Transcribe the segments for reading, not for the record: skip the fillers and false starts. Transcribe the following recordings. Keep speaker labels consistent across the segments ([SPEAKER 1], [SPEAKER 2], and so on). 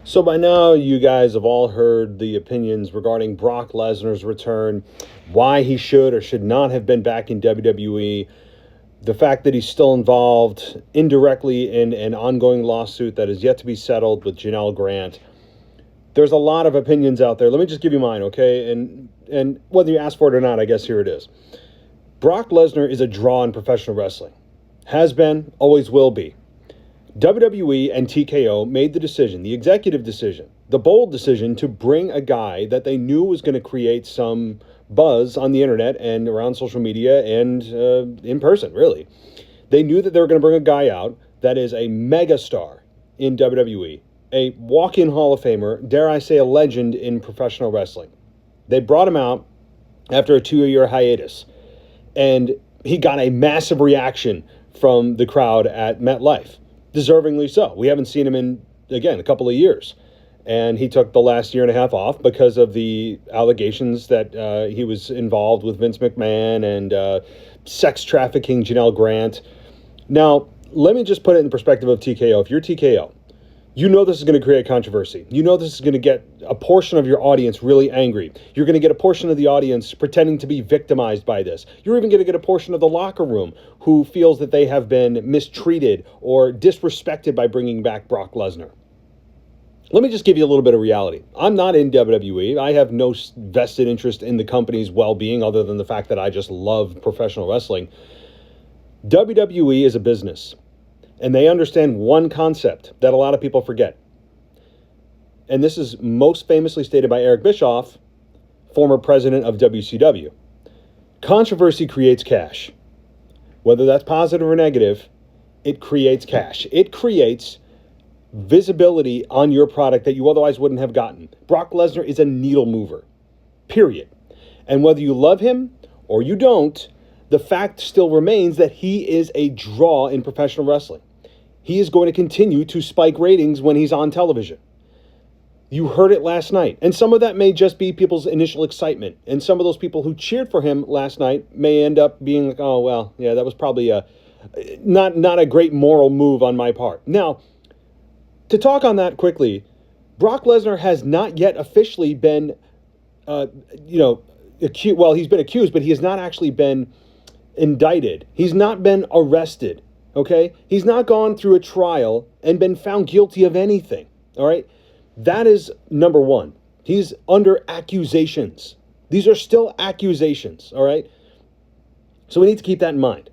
[SPEAKER 1] So by now, you guys have all heard the opinions regarding Brock Lesnar's return, why he should or should not have been back in WWE, the fact that he's still involved indirectly in an ongoing lawsuit that is yet to be settled with Janelle Grant. There's a lot of opinions out there. Let me just give you mine, okay? And whether you ask for it or not, I guess here it is. Brock Lesnar is a draw in professional wrestling. Has been, always will be. WWE and TKO made the decision, the executive decision, the bold decision to bring a guy that they knew was going to create some buzz on the internet and around social media and in person, really. They knew that they were going to bring a guy out that is a megastar in WWE, a walk-in Hall of Famer, dare I say a legend in professional wrestling. They brought him out after a 2-year hiatus, and he got a massive reaction from the crowd at MetLife. Deservingly so. We haven't seen him in, again, a couple of years. And he took the last year and a half off because of the allegations that he was involved with Vince McMahon and sex trafficking Janelle Grant. Now, let me just put it in the perspective of TKO. If you're TKO, you know this is going to create controversy. You know this is going to get a portion of your audience really angry. You're going to get a portion of the audience pretending to be victimized by this. You're even going to get a portion of the locker room who feels that they have been mistreated or disrespected by bringing back Brock Lesnar. Let me just give you a little bit of reality. I'm not in WWE. I have no vested interest in the company's well-being other than the fact that I just love professional wrestling. WWE is a business. And they understand one concept that a lot of people forget. And this is most famously stated by Eric Bischoff, former president of WCW. Controversy creates cash. Whether that's positive or negative, it creates cash. It creates visibility on your product that you otherwise wouldn't have gotten. Brock Lesnar is a needle mover, period. And whether you love him or you don't, the fact still remains that he is a draw in professional wrestling. He is going to continue to spike ratings when he's on television. You heard it last night. And some of that may just be people's initial excitement. And some of those people who cheered for him last night may end up being like, oh, well, yeah, that was probably not a great moral move on my part. Now, to talk on that quickly, Brock Lesnar has not yet officially been, accused. Well, he's been accused, but he has not actually been indicted. He's not been arrested. Okay? He's not gone through a trial and been found guilty of anything. All right? That is number one. He's under accusations. These are still accusations. All right? So we need to keep that in mind.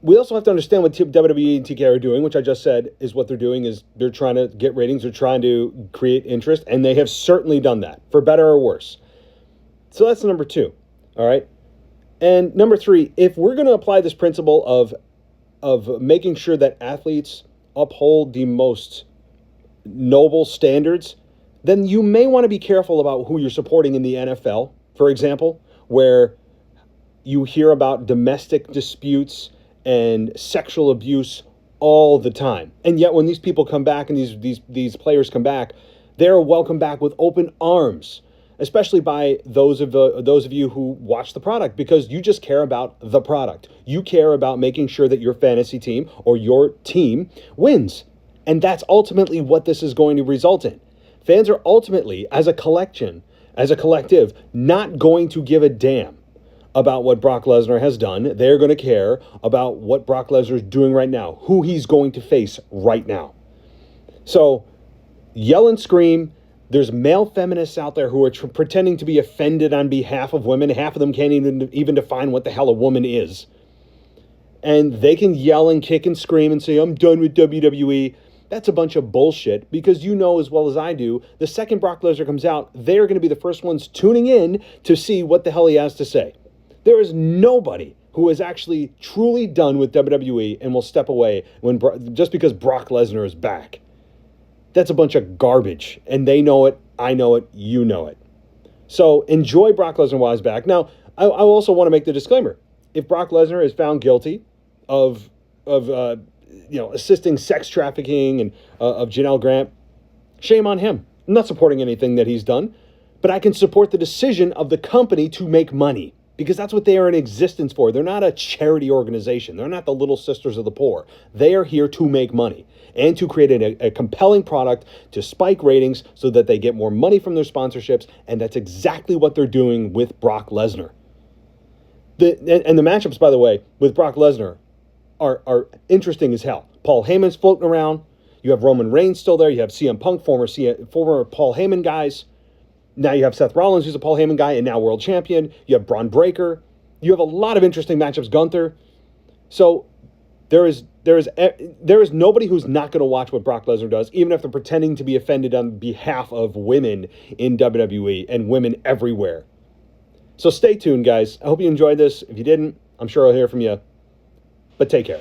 [SPEAKER 1] We also have to understand what WWE and TK are doing, which I just said is what they're doing is they're trying to get ratings. They're trying to create interest, and they have certainly done that, for better or worse. So that's number two. All right? And number three, if we're going to apply this principle of making sure that athletes uphold the most noble standards, then you may want to be careful about who you're supporting in the NFL, for example, where you hear about domestic disputes and sexual abuse all the time. And yet when these people come back and these players come back, they're welcomed back with open arms, especially by those of you who watch the product, because you just care about the product. You care about making sure that your fantasy team or your team wins. And that's ultimately what this is going to result in. Fans are ultimately, as a collective, not going to give a damn about what Brock Lesnar has done. They're going to care about what Brock Lesnar is doing right now, who he's going to face right now. So yell and scream. There's male feminists out there who are pretending to be offended on behalf of women. Half of them can't even define what the hell a woman is. And they can yell and kick and scream and say, I'm done with WWE. That's a bunch of bullshit, because you know as well as I do, the second Brock Lesnar comes out, they're going to be the first ones tuning in to see what the hell he has to say. There is nobody who is actually truly done with WWE and will step away just because Brock Lesnar is back. That's a bunch of garbage, and they know it, I know it, you know it. So enjoy Brock Lesnar while he's back. Now, I also want to make the disclaimer. If Brock Lesnar is found guilty of assisting sex trafficking and of Janelle Grant, shame on him. I'm not supporting anything that he's done, but I can support the decision of the company to make money. because that's what they are in existence for. They're not a charity organization. They're not the Little Sisters of the Poor. They are here to make money and to create a compelling product to spike ratings so that they get more money from their sponsorships, and that's exactly what they're doing with Brock Lesnar. And the matchups, by the way, with Brock Lesnar are interesting as hell. Paul Heyman's floating around. You have Roman Reigns still there. You have CM Punk, former Paul Heyman guys. Now you have Seth Rollins, who's a Paul Heyman guy and now world champion. You have Braun Breaker. You have a lot of interesting matchups. Gunther. So there is nobody who's not going to watch what Brock Lesnar does, even if they're pretending to be offended on behalf of women in WWE and women everywhere. So stay tuned, guys. I hope you enjoyed this. If you didn't, I'm sure I'll hear from you. But take care.